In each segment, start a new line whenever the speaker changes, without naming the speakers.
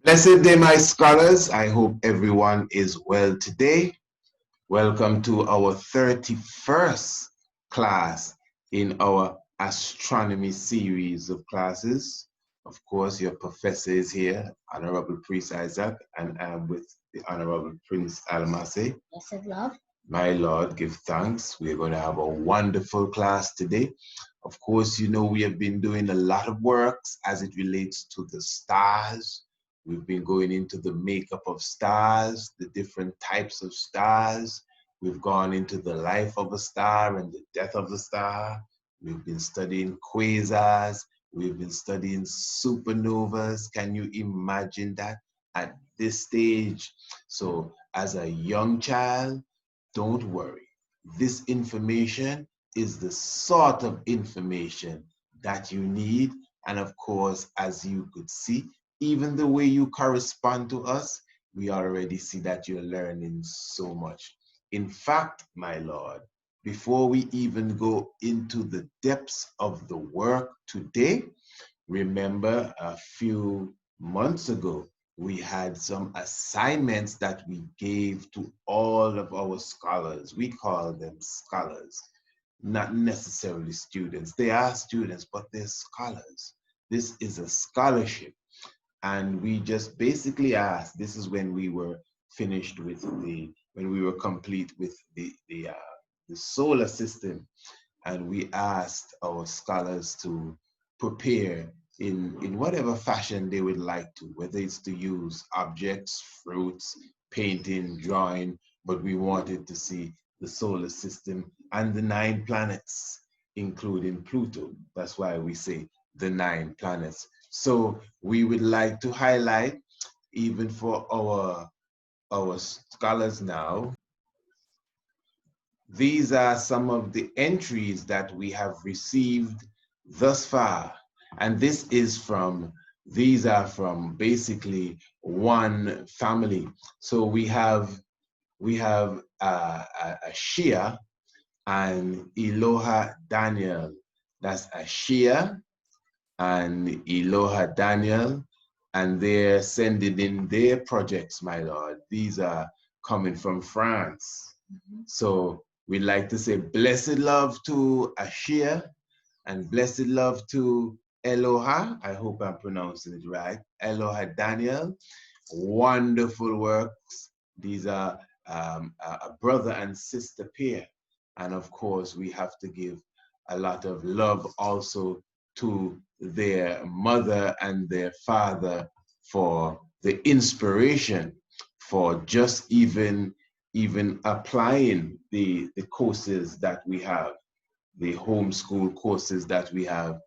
Blessed day, my scholars. I hope everyone is well today. Welcome to our 31st class in our astronomy series of classes. Of course, your professor is here, Honorable Priest Isaac, and I'm with the Honorable Prince Almasi.
Blessed love.
My Lord, give thanks. We're going to have a wonderful class today. Of course, you know we have been doing a lot of works as it relates to the stars. We've been going into the makeup of stars, the different types of stars. We've gone into the life of a star and the death of a star. We've been studying quasars. We've been studying supernovas. Can you imagine that at this stage? So as a young child, don't worry. This information is the sort of information that you need. And of course, as you could see, even the way you correspond to us, we already see that you're learning so much. In fact, my Lord, before we even go into the depths of the work today, remember a few months ago, we had some assignments that we gave to all of our scholars. We call them scholars, not necessarily students. They are students, but they're scholars. This is a scholarship. And we just basically asked, this is when we were finished with when we were complete with the solar system. And we asked our scholars to prepare in whatever fashion they would like to, whether it's to use objects, fruits, painting, drawing, but we wanted to see the solar system and the 9 planets, including Pluto. That's why we say the 9 planets. So we would like to highlight, even for our scholars now, these are some of the entries that we have received thus far. And these are from basically one family. So we have Ashia and Eloha Daniel. That's Ashia and Eloha Daniel. And they're sending in their projects, my Lord. These are coming from France. So we'd like to say blessed love to Ashia and blessed love to Eloha. I hope I'm pronouncing it right. Eloha Daniel. Wonderful works. These are a brother and sister pair. And of course, we have to give a lot of love also to their mother and their father for the inspiration for just even applying the courses that we have, the homeschool courses that we have,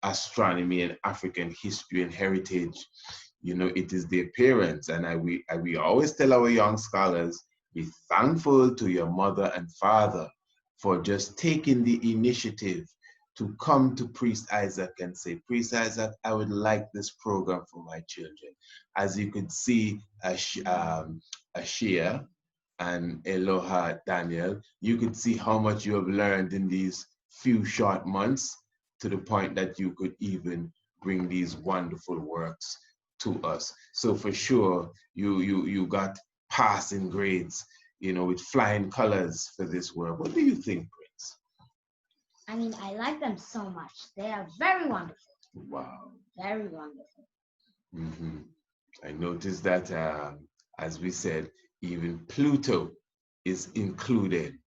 astronomy and African history and heritage. You know, it is their parents. And we always tell our young scholars, be thankful to your mother and father for just taking the initiative to come to Priest Isaac and say, Priest Isaac, I would like this program for my children. As you could see, Ashia and Eloha Daniel, you could see how much you have learned in these few short months, to the point that you could even bring these wonderful works to us. So for sure, you got passing grades, you know, with flying colors for this work. What do you think, Prince?
I mean, I like them so much. They are very wonderful.
Wow.
Very wonderful.
Mm-hmm. I noticed that, as we said, even Pluto is included.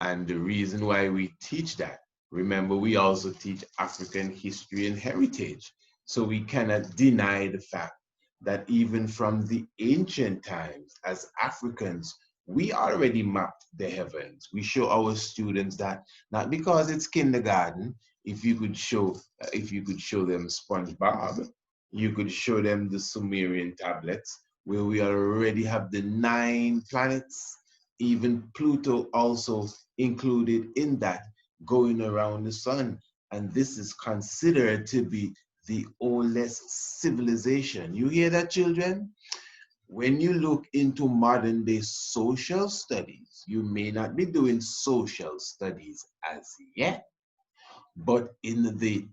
And the reason why we teach that, remember, we also teach African history and heritage. So we cannot deny the fact that even from the ancient times, as Africans, we already mapped the heavens. We show our students that, not because it's kindergarten. If you could show them SpongeBob, you could show them the Sumerian tablets, where we already have the 9 planets, even Pluto also included in that, going around the sun. And this is considered to be the oldest civilization. You hear that, children? When you look into modern day social studies, you may not be doing social studies as yet, but in the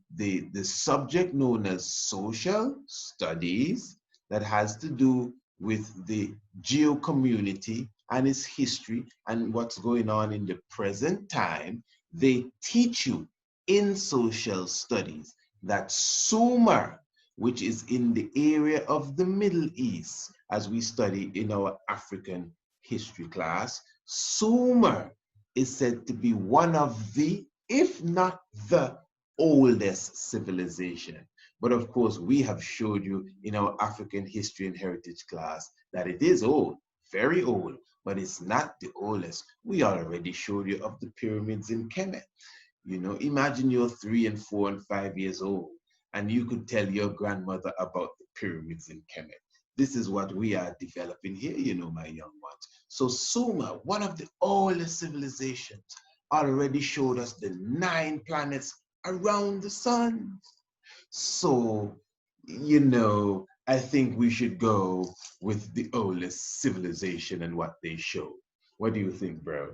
subject known as social studies, that has to do with the geo community and its history and what's going on in the present time, they teach you in social studies that Sumer, which is in the area of the Middle East, as we study in our African history class, Sumer is said to be one of the, if not the oldest civilization. But of course, we have showed you in our African history and heritage class that it is old, very old, but it's not the oldest. We already showed you of the pyramids in Kemet. You know, imagine you're 3 and 4 and 5 years old, and you could tell your grandmother about the pyramids in Kemet. This is what we are developing here, you know, my young ones. So Sumer, one of the oldest civilizations, already showed us the 9 planets around the sun. So, you know, I think we should go with the oldest civilization and what they show. What do you think, bro?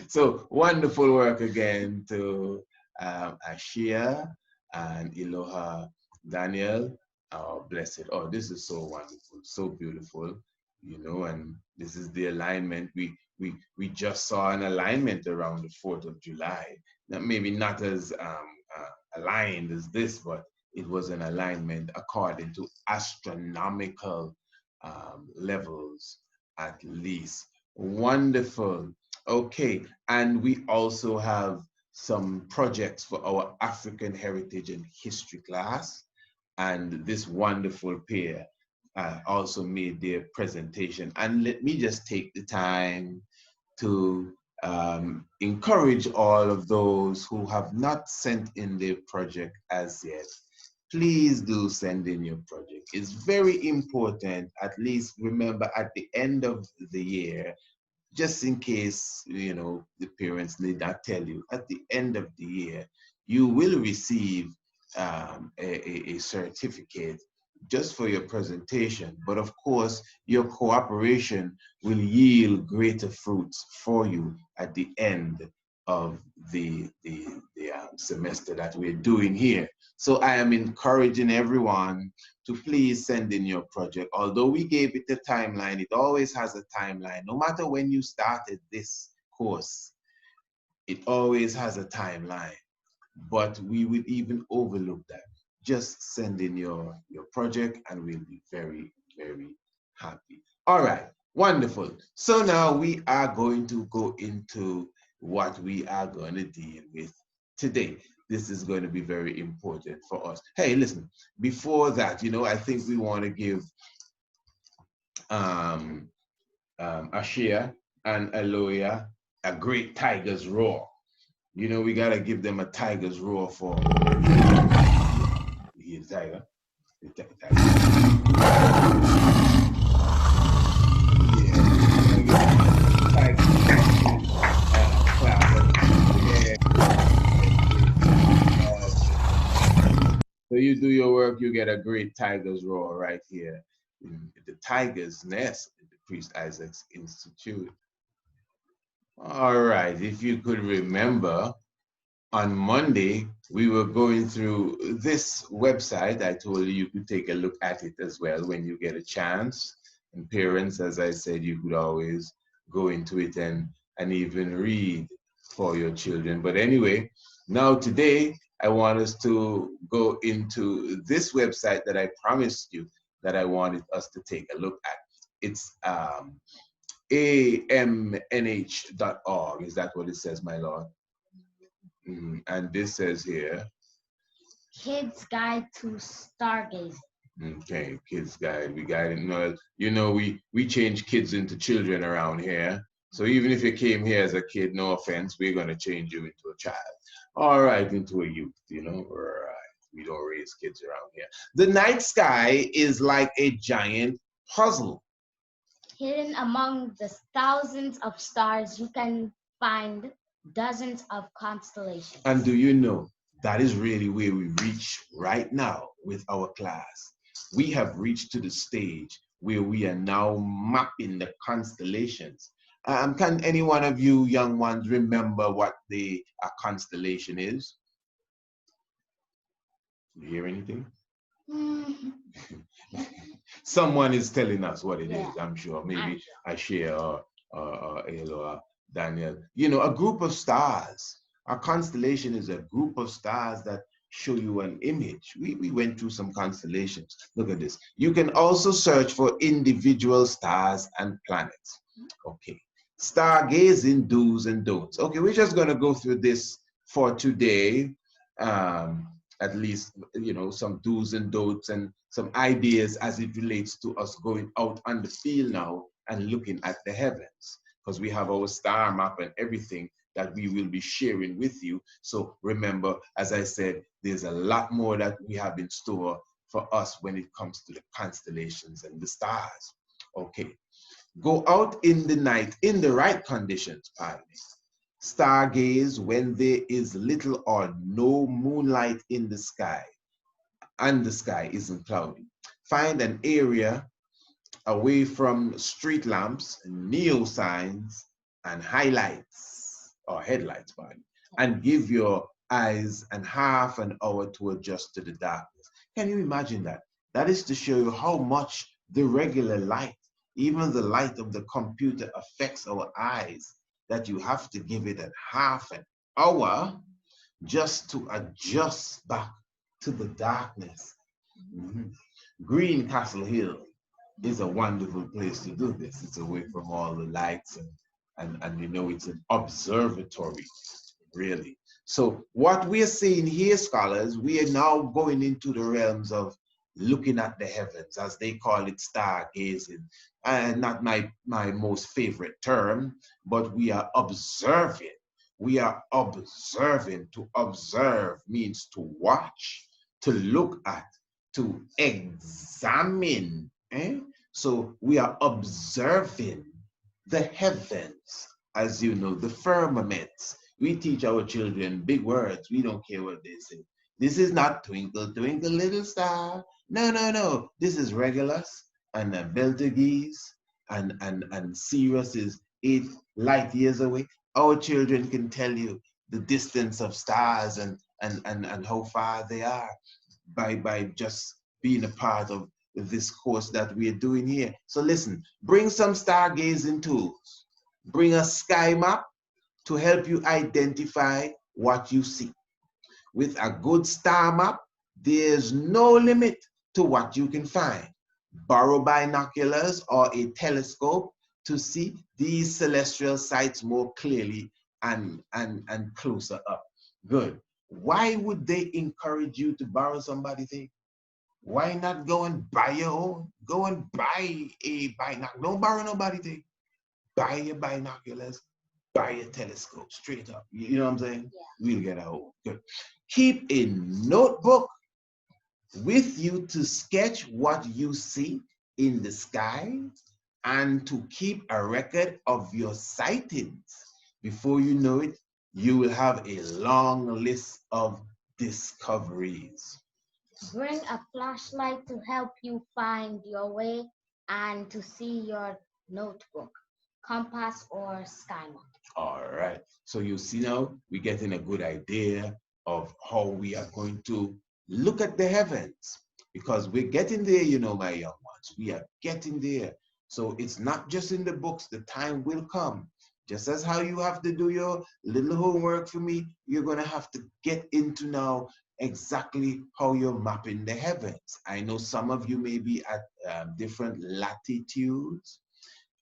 So wonderful work again to Ashia and Iloha Daniel. Oh, blessed. Oh, this is so wonderful, so beautiful, you know, and this is the alignment. We just saw an alignment around the 4th of July. Now, maybe not as aligned as this, but it was an alignment according to astronomical levels at least. Wonderful. Okay, and we also have some projects for our African heritage and history class. And this wonderful pair also made their presentation. And let me just take the time to encourage all of those who have not sent in their project as yet. Please do send in your project. It's very important. At least remember at the end of the year, just in case, you know, the parents need not tell you, at the end of the year, you will receive a certificate just for your presentation. But of course, your cooperation will yield greater fruits for you at the end of the semester that we're doing here. So I am encouraging everyone to please send in your project. Although we gave it a timeline, it always has a timeline. No matter when you started this course, it always has a timeline. But we will even overlook that. Just send in your project and we'll be very, very happy. All right, wonderful. So now we are going to go into what we are going to deal with today. This is going to be very important for us. Hey, listen, before that, you know, I think we want to give Ashia and Aloya a great tiger's roar. You know, we got to give them a tiger's roar for. You hear the tiger? The tiger. So you do your work, you get a great tiger's roar right here in the tiger's nest at the Priest Isaac's Institute. All right, if you could remember, on Monday, we were going through this website. I told you you could take a look at it as well when you get a chance. And parents, as I said, you could always go into it and even read for your children. But anyway, now today, I want us to go into this website that I promised you that I wanted us to take a look at. It's amnh.org. Is that what it says, my lord? And this says here,
Kids Guide to Stargazing.
Okay, kids guide. We guide. You know, we change kids into children around here. So even if you came here as a kid, no offense, we're gonna change you into a child. All right, into a youth. You know, right? We don't raise kids around here. The night sky is like a giant puzzle.
Hidden among the thousands of stars, you can find dozens of constellations.
And do you know that is really where we reach right now with our class? We have reached to the stage where we are now mapping the constellations. Can any one of you young ones remember what a constellation is? Do you hear anything? Someone is telling us what it
Yeah,
is, I'm sure.
I'm
Maybe
sure.
I share Elo or Daniel. You know, a group of stars. A constellation is a group of stars that show you an image. We went through some constellations. Look at this. You can also search for individual stars and planets. Okay. Stargazing do's and don'ts. Okay, we're just going to go through this for today. Um, at least, you know, some do's and don'ts and some ideas as it relates to us going out on the field now and looking at the heavens, because we have our star map and everything that we will be sharing with you. So remember, as I said, there's a lot more that we have in store for us when it comes to the constellations and the stars. Okay, go out in the night in the right conditions, pardon me. Stargaze when there is little or no moonlight in the sky and the sky isn't cloudy. Find an area away from street lamps, neo signs, and highlights or headlights, pardon, and give your eyes and half an hour to adjust to the darkness. Can you imagine that? That is to show you how much the regular light, even the light of the computer, affects our eyes, that you have to give it a half an hour just to adjust back to the darkness. Mhm. Green Castle Hill is a wonderful place to do this. It's away from all the lights and you know, it's an observatory, really. So what we are seeing here, scholars, we are now going into the realms of looking at the heavens, as they call it, stargazing. And not my most favorite term, but we are observing. We are observing. To observe means to watch, to look at, to examine. Eh? So we are observing the heavens, as you know, the firmaments. We teach our children big words. We don't care what they say. This is not twinkle, twinkle, little star. No, no, no. This is Regulus and Betelgeuse and Sirius is 8 light years away. Our children can tell you the distance of stars and how far they are by just being a part of this course that we're doing here. So listen, bring some stargazing tools. Bring a sky map to help you identify what you see. With a good star map, there's no limit to what you can find. Borrow binoculars or a telescope to see these celestial sights more clearly and closer up. Good. Why would they encourage you to borrow somebody's thing? Why not go and buy your own? Go and buy a binocular. Don't borrow nobody's thing. Buy your binoculars, buy a telescope, straight up. You know what I'm saying?
Yeah.
We'll get our own. Good. Keep a notebook with you to sketch what you see in the sky and to keep a record of your sightings. Before you know it, you will have a long list of discoveries.
Bring a flashlight to help you find your way and to see your notebook, compass, or sky map.
All right. So you see now, we're getting a good idea of how we are going to look at the heavens, because we're getting there, you know, my young ones. We are getting there. So it's not just in the books. The time will come. Just as how you have to do your little homework for me, you're going to have to get into now exactly how you're mapping the heavens. I know some of you may be at different latitudes,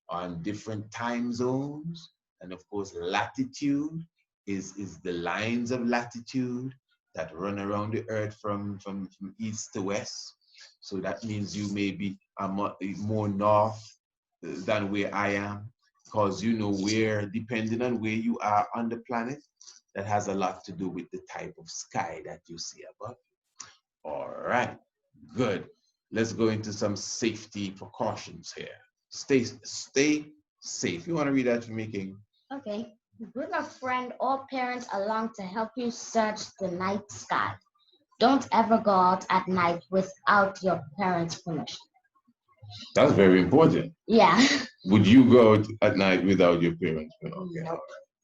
on different time zones. And of course, latitude is the lines of latitude that run around the earth from east to west. So that means you may be more north than where I am, because you know where, depending on where you are on the planet, that has a lot to do with the type of sky that you see above. All right, good. Let's go into some safety precautions here. Stay safe. You want to read that for me, King?
Okay. Bring a friend or parent along to help you search the night sky. Don't ever go out at night without your parents' permission.
That's very important.
Yeah.
Would you go out at night without your parents? Okay,
Nope.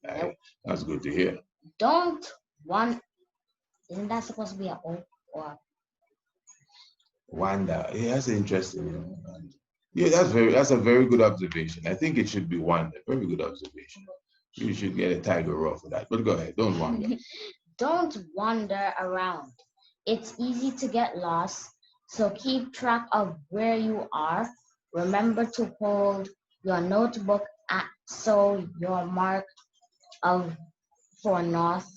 all right.
Nope.
That's good to hear.
Don't one. Isn't that supposed to be a O or
Wanda. Yeah, that's interesting. You know. Yeah, that's a very good observation. I think it should be Wanda. Very good observation. You should get a tiger raw for that. But go ahead, don't wander.
Don't wander around. It's easy to get lost, so keep track of where you are. Remember to hold your notebook so your mark of for north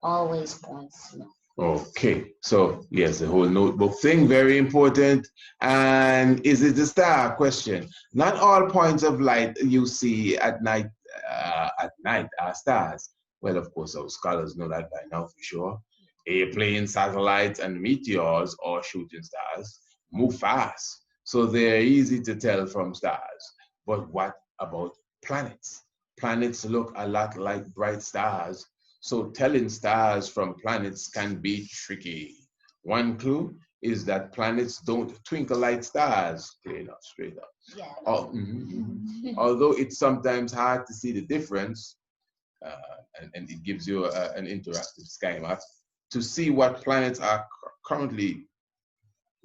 always points north.
Okay, so yes, the whole notebook thing, very important. And is it the star question? Not all points of light you see at night are stars. Well, of course, our scholars know that by now for sure. Airplane, satellites, and meteors or shooting stars move fast, so they're easy to tell from stars. But what about planets? Planets look a lot like bright stars, so telling stars from planets can be tricky. One clue is that planets don't twinkle like stars. Straight up, straight up.
Yes.
Although it's sometimes hard to see the difference, and it gives you an interactive sky map to see what planets are currently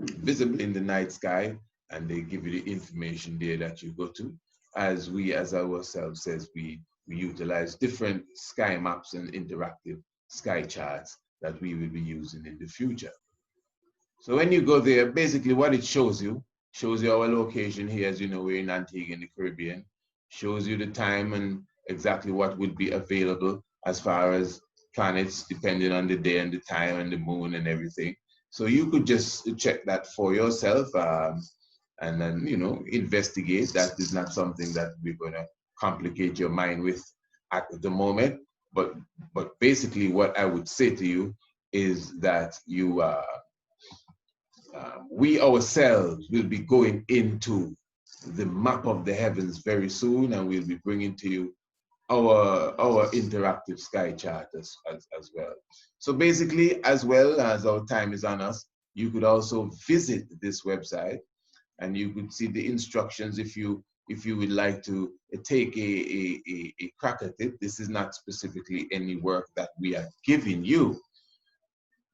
visible in the night sky, and they give you the information there that you go to. As ourselves says, we utilize different sky maps and interactive sky charts that we will be using in the future. So when you go there, basically what it shows you our location here. As you know, we're in Antigua in the Caribbean. Shows you the time and exactly what would be available as far as planets, depending on the day and the time and the moon and everything. So you could just check that for yourself, and then, you know, investigate. That is not something that we're going to complicate your mind with at the moment. But basically, what I would say to you is that we ourselves will be going into the map of the heavens very soon, and we'll be bringing to you our interactive sky chart as well. So basically, as well as our time is on us, you could also visit this website, and you could see the instructions if you would like to take a crack at it. This is not specifically any work that we are giving you,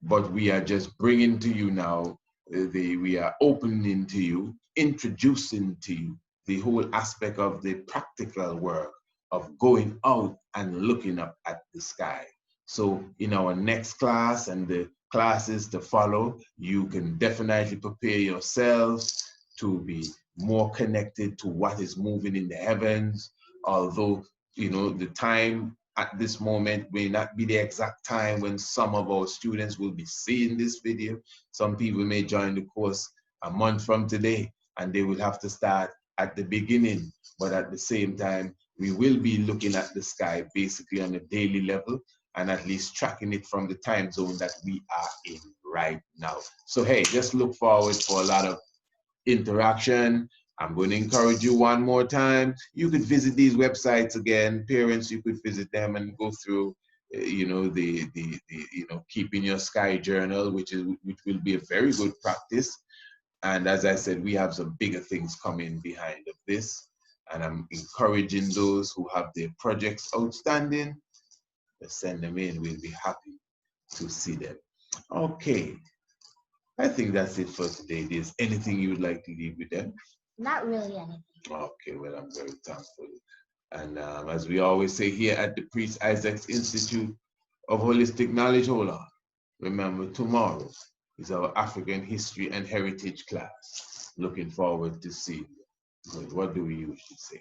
but we are just bringing to you now, we are opening to you, introducing to you the whole aspect of the practical work of going out and looking up at the sky. So in our next class and the classes to follow, you can definitely prepare yourselves to be more connected to what is moving in the heavens. Although, you know, the time at this moment may not be the exact time when some of our students will be seeing this video. Some people may join the course a month from today, and they will have to start at the beginning. But at the same time, we will be looking at the sky basically on a daily level, and at least tracking it from the time zone that we are in right now. So hey, just look forward for a lot of interaction. I'm going to encourage you one more time. You could visit these websites again. Parents, you could visit them and go through, you know, the you know, keeping your sky journal, which will be a very good practice. And as I said, we have some bigger things coming behind of this. And I'm encouraging those who have their projects outstanding to send them in. We'll be happy to see them. Okay, I think that's it for today. There's anything you would like to leave with them?
Not really anything.
Okay, well, I'm very thankful. And as we always say here at the Priest Isaac's Institute of Holistic Knowledge, hold on. Remember, tomorrow is our African History and Heritage class. Looking forward to seeing you. What do we usually say?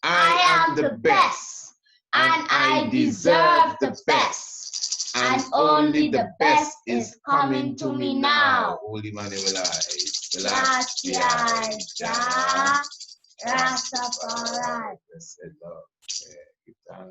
I am the best, and I deserve the best, and only the best is coming to me now.
Holy Manuelai.
Gracias, ya, Rastafari.
Blessed Lord. Yeah,